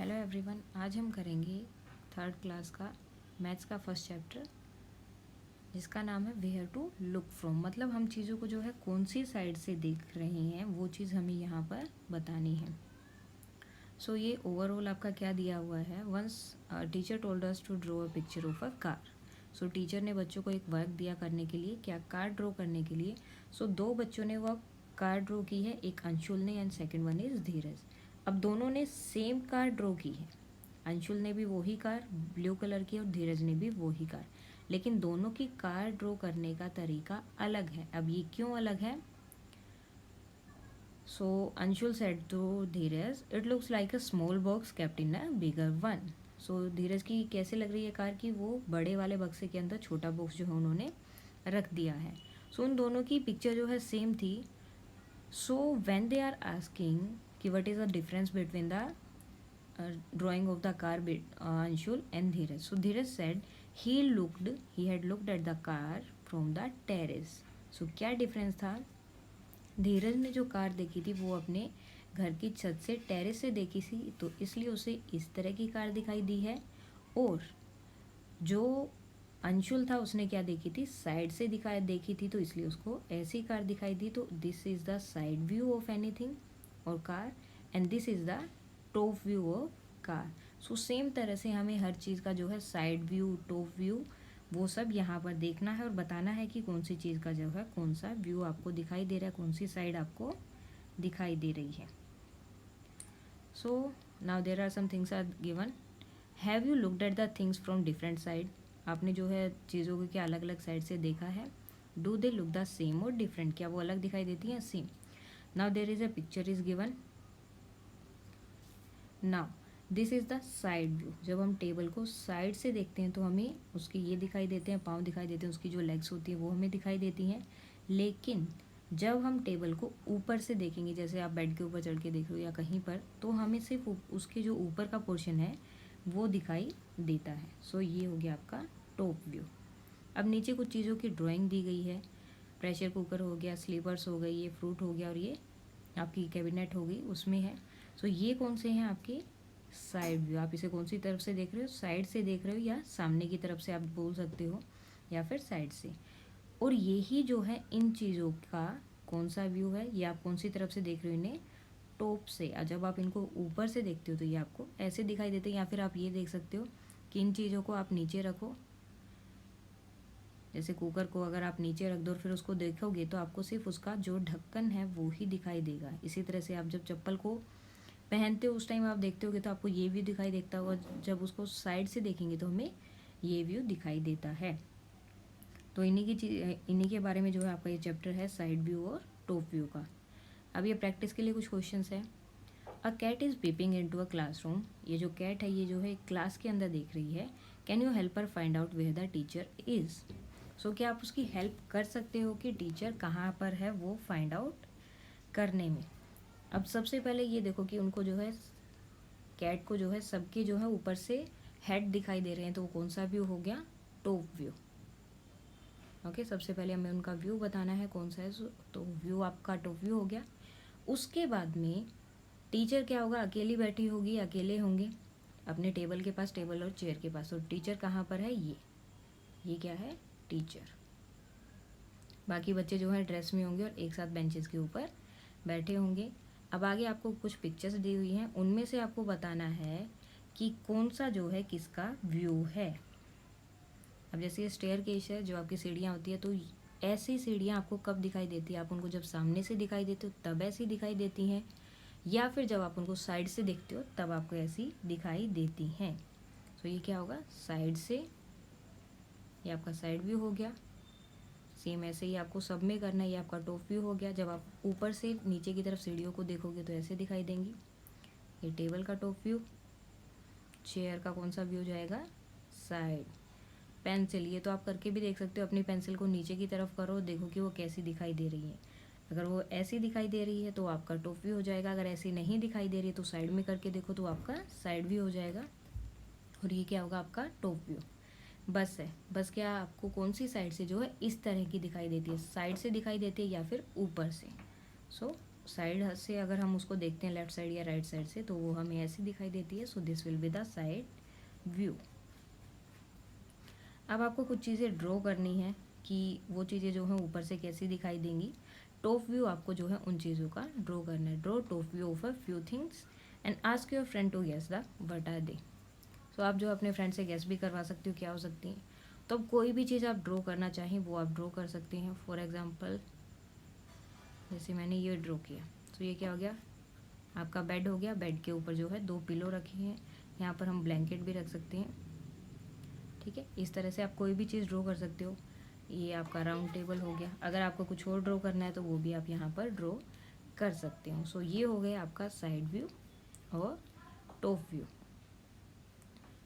Hello everyone, आज हम करेंगे थर्ड क्लास का मैथ्स का फर्स्ट चैप्टर जिसका नाम है वेयर टू लुक फ्रॉम। मतलब हम चीज़ों को जो है कौन सी साइड से देख रहे हैं वो चीज़ हमें यहाँ पर बतानी है। सो ये ओवरऑल आपका क्या दिया हुआ है। Once teacher told us to draw a picture of a car. So teacher ने बच्चों को एक वर्क दिया करने के लिए, क्या, कार ड्रॉ करने के लिए। सो दो बच्चों ने वो कार ड्रॉ की है, एक अंशुल ने एंड सेकेंड वन इज़ धीरज। अब दोनों ने सेम कार ड्रॉ की है। अंशुल ने भी वही कार ब्लू कलर की और धीरज ने भी वही कार, लेकिन दोनों की कार ड्रॉ करने का तरीका अलग है। अब ये क्यों अलग है? So Anshul said to Dheeraj, it looks like a small box kept in a bigger one. So Dheeraj की कैसे लग रही है कार की, वो बड़े वाले बक्से के अंदर छोटा बॉक्स जो है उन्होंने रख दिया है। सो उन दोनों की पिक्चर जो है सेम थी। So when they are asking कि what is the difference between the drawing of the car bit Anshul and Dheeraj. So Dheeraj said he had looked at the car from the terrace. So क्या difference था? धीरज ने जो car देखी थी वो अपने घर की छत से, टेरेस से देखी थी, तो इसलिए उसे इस तरह की कार दिखाई दी है। और जो अंशुल था उसने क्या देखी थी, साइड से दिखाई देखी थी, तो इसलिए उसको ऐसी कार दिखाई दी। तो this is the side view of anything और car, and this is the top view of car. So same तरह से हमें हर चीज़ का जो है साइड व्यू, टॉप व्यू, वो सब यहाँ पर देखना है और बताना है कि कौन सी चीज़ का जो है कौन सा व्यू आपको दिखाई दे रहा है, कौन सी साइड आपको दिखाई दे रही है। So now there are some things are given. Have you looked at the things from different side. आपने जो है चीज़ों को क्या अलग अलग साइड से देखा है। Do they look the same और डिफरेंट, क्या वो अलग दिखाई देती हैं, same. Now there is a picture is given. Now this is the side view. जब हम टेबल को साइड से देखते हैं तो हमें उसके ये दिखाई देते हैं, पाँव दिखाई देते हैं, उसकी जो लेग्स होती हैं वो हमें दिखाई देती हैं। लेकिन जब हम टेबल को ऊपर से देखेंगे, जैसे आप बेड के ऊपर चढ़ के देख रहे हो या कहीं पर, तो हमें सिर्फ उसके जो ऊपर का पोर्शन है वो दिखाई देता है। सो ये हो गया आपका टॉप व्यू। अब नीचे कुछ चीज़ों की ड्राइंग दी गई है। प्रेशर कुकर हो गया, स्लीपर्स हो गई, ये फ्रूट हो गया और ये आपकी कैबिनेट हो गई, उसमें है। सो ये कौन से हैं आपके साइड व्यू। आप इसे कौन सी तरफ से देख रहे हो, साइड से देख रहे हो या सामने की तरफ से आप बोल सकते हो, या फिर साइड से। और यही जो है इन चीज़ों का कौन सा व्यू है, ये आप कौन सी तरफ से देख रहे हो, इन्हें टॉप से। और जब आप इनको ऊपर से देखते हो तो ये आपको ऐसे दिखाई देते हैं। या फिर आप ये देख सकते हो कि इन चीज़ों को आप नीचे रखो, जैसे कुकर को अगर आप नीचे रख दो और फिर उसको देखोगे तो आपको सिर्फ उसका जो ढक्कन है वो ही दिखाई देगा। इसी तरह से आप जब चप्पल को पहनते हो उस टाइम आप देखते होगे तो आपको ये व्यू दिखाई देता होगा, जब उसको साइड से देखेंगे तो हमें ये व्यू दिखाई देता है। तो इन्हीं के बारे में जो है आपका ये चैप्टर है, साइड व्यू और टॉप व्यू का। अब ये प्रैक्टिस के लिए कुछ क्वेश्चंस है। A cat is peeping into a classroom. ये जो कैट है ये जो है क्लास के अंदर देख रही है। Can you help her find out where the teacher is. So क्या आप उसकी हेल्प कर सकते हो कि टीचर कहाँ पर है वो फाइंड आउट करने में। अब सबसे पहले ये देखो कि उनको जो है, कैट को जो है सबके जो है ऊपर से हेड दिखाई दे रहे हैं, तो वो कौन सा व्यू हो गया, टॉप व्यू। ओके, सबसे पहले हमें उनका व्यू बताना है कौन सा है, तो व्यू आपका टॉप व्यू हो गया। उसके बाद में टीचर क्या होगा, अकेली बैठी होगी, अकेले होंगे अपने टेबल के पास, टेबल और चेयर के पास। तो टीचर कहाँ पर है, ये क्या है, टीचर। बाकी बच्चे जो है ड्रेस में होंगे और एक साथ बेंचेस के ऊपर बैठे होंगे। अब आगे आपको कुछ पिक्चर्स दी हुई हैं, उनमें से आपको बताना है कि कौन सा जो है किसका व्यू है। अब जैसे ये स्टेयर केस है, जो आपकी सीढ़ियाँ होती है, तो ऐसी सीढ़ियाँ आपको कब दिखाई देती है, आप उनको जब सामने से दिखाई देते हो तब ऐसी दिखाई देती हैं, या फिर जब आप उनको साइड से देखते हो तब आपको ऐसी दिखाई देती हैं। तो ये क्या होगा, साइड से, ये आपका साइड व्यू हो गया। सेम ऐसे ही आपको सब में करना है, ये आपका टॉप व्यू हो गया। जब आप ऊपर से नीचे की तरफ सीढ़ियों को देखोगे तो ऐसे दिखाई देंगी। ये टेबल का टॉप व्यू। चेयर का कौन सा व्यू जाएगा, साइड। पेंसिल, ये तो आप करके भी देख सकते हो, अपनी पेंसिल को नीचे की तरफ करो, देखो कि वो कैसी दिखाई दे रही है। अगर वो ऐसी दिखाई दे रही है तो आपका टॉप व्यू हो जाएगा। अगर ऐसी नहीं दिखाई दे रही है तो साइड में करके देखो तो आपका साइड व्यू हो जाएगा। और ये क्या होगा, आपका टॉप व्यू। बस है, बस क्या आपको कौन सी साइड से जो है इस तरह की दिखाई देती है, साइड से दिखाई देती है या फिर ऊपर से। सो साइड से अगर हम उसको देखते हैं लेफ़्ट साइड या राइट साइड से, तो वो हमें ऐसी दिखाई देती है। So this will be the side view. अब आपको कुछ चीज़ें ड्रॉ करनी है कि वो चीज़ें जो हैं ऊपर से कैसी दिखाई देंगी। टॉप व्यू आपको जो है उन चीज़ों का ड्रॉ करना है। Draw top view of a few things and ask your friend to guess the what are they. So आप जो अपने फ्रेंड से गेस भी करवा सकती हो क्या हो सकती हैं। तो अब कोई भी चीज़ आप ड्रॉ करना चाहें वो आप ड्रॉ कर सकते हैं। फॉर एग्जाम्पल जैसे मैंने ये ड्रॉ किया, तो ये क्या हो गया, आपका बेड हो गया। बेड के ऊपर जो है 2 पिलो रखे हैं, यहाँ पर हम ब्लैंकेट भी रख सकते हैं। ठीक है, इस तरह से आप कोई भी चीज़ ड्रॉ कर सकते हो। ये आपका राउंड टेबल हो गया। अगर आपको कुछ और ड्रॉ करना है तो वो भी आप यहाँ पर ड्रॉ कर सकते हो। सो ये हो गया आपका साइड व्यू और टॉप व्यू।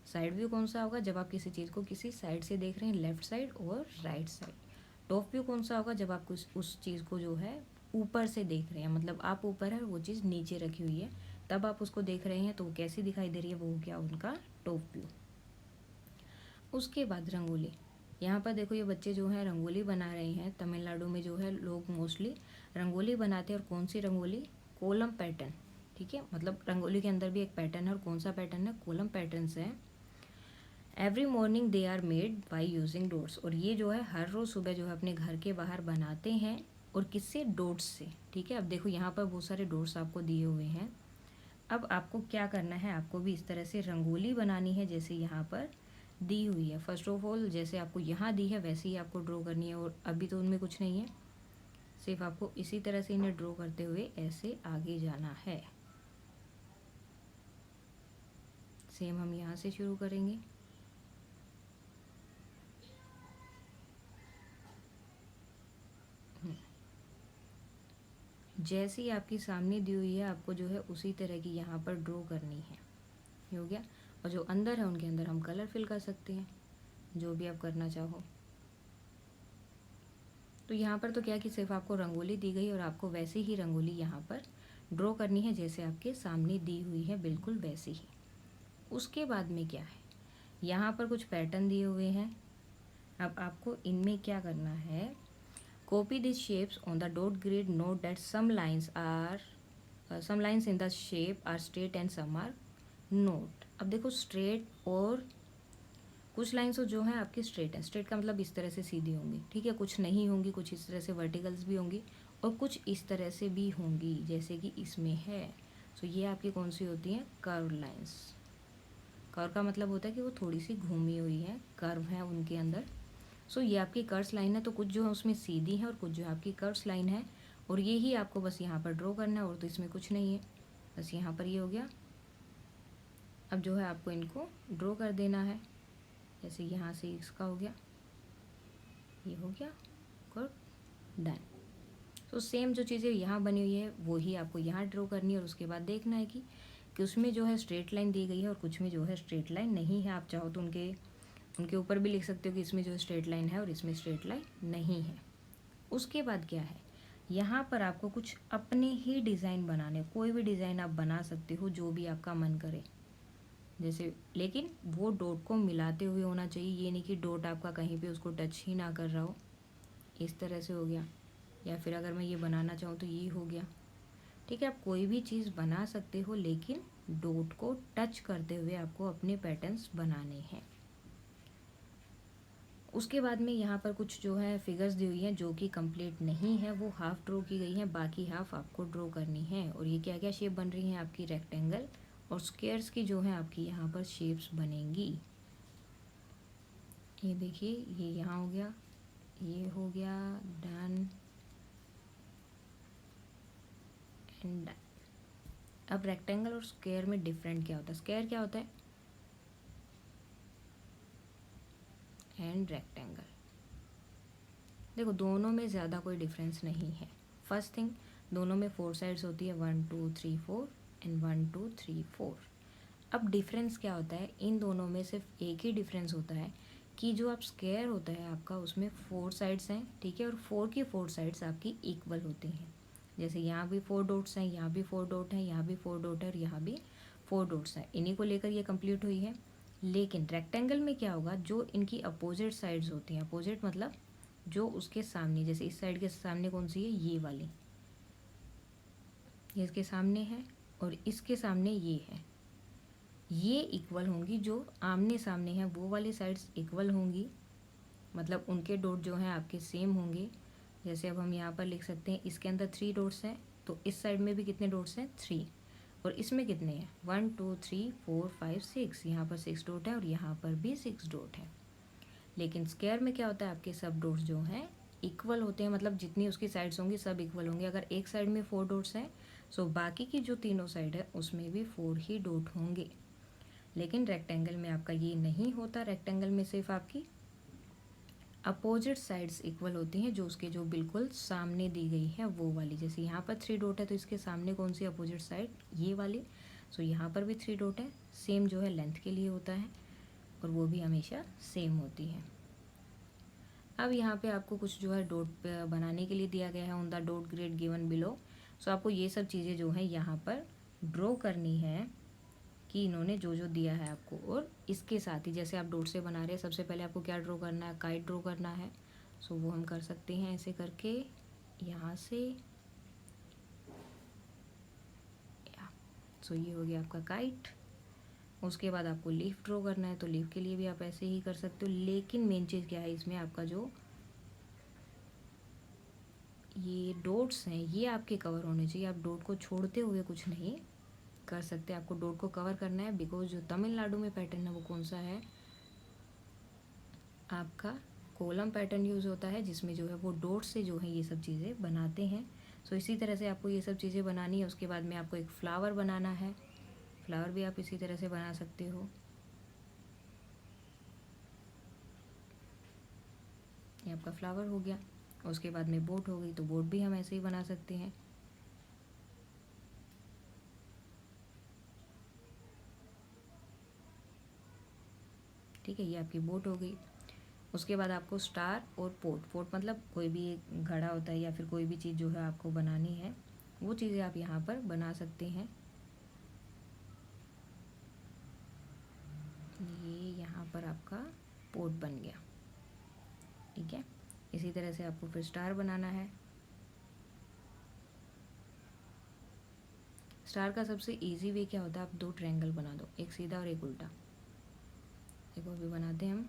साइड व्यू कौन सा होगा, जब आप किसी चीज़ को किसी साइड से देख रहे हैं, लेफ्ट साइड और राइट साइड। टॉप व्यू कौन सा होगा, जब आप उस चीज़ को जो है ऊपर से देख रहे हैं, मतलब आप ऊपर है और वो चीज़ नीचे रखी हुई है, तब आप उसको देख रहे हैं तो वो कैसी दिखाई दे रही है, वो क्या उनका टॉप व्यू। उसके बाद रंगोली। यहाँ पर देखो ये बच्चे जो हैं रंगोली बना रहे हैं। तमिलनाडु में जो है लोग मोस्टली रंगोली बनाते हैं। और कौन सी रंगोली, कोलम पैटर्न। ठीक है, मतलब रंगोली के अंदर भी एक पैटर्न है, और कौन सा पैटर्न है, कोलम पैटर्न से है। Every morning they are made by using dots. और ये जो है हर रोज़ सुबह जो है अपने घर के बाहर बनाते हैं, और किससे, डोट्स से। ठीक है, अब देखो यहाँ पर बहुत सारे डोट्स आपको दिए हुए हैं। अब आपको क्या करना है, आपको भी इस तरह से रंगोली बनानी है जैसे यहाँ पर दी हुई है। फर्स्ट ऑफ ऑल जैसे आपको यहाँ दी है वैसे ही आपको ड्रॉ करनी है। और अभी तो उनमें कुछ नहीं है, सिर्फ आपको इसी तरह से इन्हें ड्रॉ करते हुए ऐसे आगे जाना है। सेम हम यहाँ से शुरू करेंगे। जैसी आपकी सामने दी हुई है आपको जो है उसी तरह की यहाँ पर ड्रॉ करनी है। ये हो गया। और जो अंदर है उनके अंदर हम कलर फिल कर सकते हैं, जो भी आप करना चाहो। तो यहाँ पर तो क्या कि सिर्फ आपको रंगोली दी गई और आपको वैसे ही रंगोली यहाँ पर ड्रॉ करनी है जैसे आपके सामने दी हुई है, बिल्कुल वैसे ही। उसके बाद में क्या है, यहाँ पर कुछ पैटर्न दिए हुए हैं। अब आपको इनमें क्या करना है, copy this shapes on the dot grid, note that some lines in the shape are straight and some are not. अब देखो स्ट्रेट, और कुछ लाइन्स जो हैं आपकी स्ट्रेट है। स्ट्रेट का मतलब इस तरह से सीधी होंगी, ठीक है, कुछ नहीं होंगी, कुछ इस तरह से वर्टिकल्स भी होंगी और कुछ इस तरह से भी होंगी जैसे कि इसमें है। सो ये आपकी कौन सी होती हैं, कर्व लाइन्स। कर्व का मतलब होता है कि वो थोड़ी सी घूमी हुई है, कर्व है उनके अंदर। सो ये आपकी कर्व्स लाइन है, तो कुछ जो है उसमें सीधी है और कुछ जो है आपकी कर्व्स लाइन है। और ये ही आपको बस यहाँ पर ड्रॉ करना है, और तो इसमें कुछ नहीं है, बस यहाँ पर ये हो गया। अब जो है आपको इनको ड्रॉ कर देना है, जैसे यहाँ से इसका हो गया, ये हो गया, गुड, डन। तो सेम जो चीज़ें यहाँ बनी हुई है वो ही आपको यहाँ ड्रॉ करनी है। और उसके बाद देखना है कि उसमें जो है स्ट्रेट लाइन दी गई है और कुछ में जो है स्ट्रेट लाइन नहीं है। आप चाहो तो उनके ऊपर भी लिख सकते हो कि इसमें जो है स्ट्रेट लाइन है और इसमें स्ट्रेट लाइन नहीं है। उसके बाद क्या है, यहाँ पर आपको कुछ अपने ही डिज़ाइन बनाने, कोई भी डिज़ाइन आप बना सकते हो जो भी आपका मन करे, जैसे, लेकिन वो डॉट को मिलाते हुए होना चाहिए। ये नहीं कि डॉट आपका कहीं पे उसको टच ही ना कर रहा हो। इस तरह से हो गया, या फिर अगर मैं ये बनाना चाहूँ तो ये हो गया। ठीक है, आप कोई भी चीज़ बना सकते हो, लेकिन डॉट को टच करते हुए आपको अपने पैटर्न्स बनाने हैं। उसके बाद में यहाँ पर कुछ जो है फिगर्स दी हुई हैं जो कि कंप्लीट नहीं है, वो हाफ ड्रॉ की गई हैं, बाकी हाफ आपको ड्रॉ करनी है। और ये क्या क्या शेप बन रही हैं आपकी, रेक्टेंगल और स्क्वायर्स की जो है आपकी यहाँ पर शेप्स बनेंगी। ये देखिए, ये यहाँ हो गया, ये हो गया, डन एंड डन। अब रेक्टेंगल और स्क्वायर में डिफरेंट क्या होता है, स्क्वायर क्या होता है एंड रेक्टेंगल, देखो दोनों में ज़्यादा कोई डिफरेंस नहीं है। फर्स्ट थिंग, दोनों में 4 साइड्स होती है, 1 2 3 4 एंड 1 2 3 4। अब डिफरेंस क्या होता है, इन दोनों में सिर्फ एक ही डिफरेंस होता है कि जो आप स्क्वायर होता है आपका उसमें 4 साइड्स हैं, ठीक है, और 4 की 4 साइड्स आपकी इक्वल होती हैं। जैसे यहाँ भी 4 डॉट्स हैं, यहाँ भी 4 डॉट हैं, यहाँ भी 4 डॉट है और यहाँ भी 4 डॉट्स हैं, इन्हीं को लेकर ये कंप्लीट हुई है। लेकिन रेक्टेंगल में क्या होगा, जो इनकी अपोजिट साइड्स होती हैं, अपोजिट मतलब जो उसके सामने, जैसे इस साइड के सामने कौन सी है, ये वाली, ये इसके सामने है और इसके सामने ये है, ये इक्वल होंगी, जो आमने सामने हैं वो वाली साइड्स इक्वल होंगी, मतलब उनके डॉट जो हैं आपके सेम होंगे। जैसे अब हम यहाँ पर लिख सकते हैं, इसके अंदर 3 डॉट्स हैं तो इस साइड में भी कितने डॉट्स हैं, 3, और इसमें कितने हैं, 1 2 3 4 5 6, यहाँ पर 6 डॉट है और यहाँ पर भी 6 डॉट है। लेकिन स्क्वायर में क्या होता है, आपके सब डॉट्स जो हैं इक्वल होते हैं, मतलब जितनी उसकी साइड्स होंगी सब इक्वल होंगे। अगर एक साइड में 4 डॉट्स हैं सो बाकी की जो तीनों साइड है उसमें भी 4 ही डॉट होंगे। लेकिन रेक्टेंगल में आपका ये नहीं होता, रेक्टेंगल में सिर्फ आपकी अपोजिट साइड्स इक्वल होती हैं, जो उसके जो बिल्कुल सामने दी गई है वो वाली। जैसे यहाँ पर 3 डॉट है तो इसके सामने कौन सी अपोजिट साइड, ये वाली। सो यहाँ पर भी 3 डॉट है, सेम जो है लेंथ के लिए होता है और वो भी हमेशा सेम होती है। अब यहाँ पे आपको कुछ जो है डॉट बनाने के लिए दिया गया है, on the dot grid given below. So आपको ये सब चीज़ें जो है यहाँ पर ड्रॉ करनी है कि इन्होंने जो जो दिया है आपको, और इसके साथ ही जैसे आप डॉट से बना रहे हैं, सबसे पहले आपको क्या ड्रॉ करना है, काइट ड्रॉ करना है। सो वो हम कर सकते हैं ऐसे करके, यहाँ से सो ये हो गया आपका काइट। उसके बाद आपको लीफ ड्रॉ करना है, तो लीफ के लिए भी आप ऐसे ही कर सकते हो। लेकिन मेन चीज़ क्या है इसमें, आपका जो ये डॉट्स हैं ये आपके कवर होने चाहिए। आप डॉट को छोड़ते हुए कुछ नहीं कर सकते, आपको डॉट को कवर करना है। बिकॉज जो तमिलनाडु में पैटर्न है वो कौन सा है, आपका कॉलम पैटर्न यूज़ होता है, जिसमें जो है वो डॉट से जो है ये सब चीज़ें बनाते हैं। सो इसी तरह से आपको ये सब चीज़ें बनानी है। उसके बाद में आपको एक फ्लावर बनाना है, फ्लावर भी आप इसी तरह से बना सकते हो। ये आपका फ्लावर हो गया। उसके बाद में बोट हो गई, तो बोट भी हम ऐसे ही बना सकते हैं। ठीक है, ये आपकी बोट हो गई। उसके बाद आपको स्टार और पोट, पोट मतलब कोई भी एक घड़ा होता है या फिर कोई भी चीज़ जो है आपको बनानी है वो चीज़ें आप यहाँ पर बना सकते हैं। ये यहाँ पर आपका पोट बन गया। ठीक है, इसी तरह से आपको फिर स्टार बनाना है। स्टार का सबसे इजी वे क्या होता है, आप 2 ट्रायंगल बना दो, एक सीधा और एक उल्टा। देखो अभी बनाते हैं हम।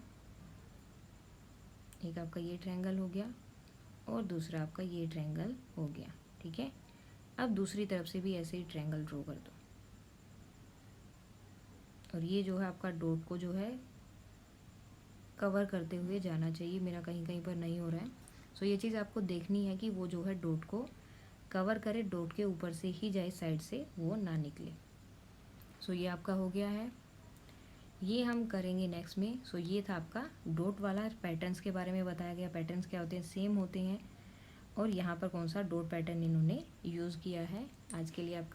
एक आपका ये ट्रायंगल हो गया और दूसरा आपका ये ट्रायंगल हो गया। ठीक है, अब दूसरी तरफ से भी ऐसे ही ट्रायंगल ड्रॉ कर दो, और ये जो है आपका डॉट को जो है कवर करते हुए जाना चाहिए। मेरा कहीं कहीं पर नहीं हो रहा है। सो ये चीज़ आपको देखनी है कि वो जो है डॉट को कवर करे, डॉट के ऊपर से ही जाए, साइड से वो ना निकले। सो ये आपका हो गया है, ये हम करेंगे नेक्स्ट में। सो ये था आपका डॉट वाला। पैटर्न्स के बारे में बताया गया, पैटर्न्स क्या होते हैं, सेम होते हैं। और यहाँ पर कौन सा डॉट पैटर्न इन्होंने यूज़ किया है। आज के लिए आप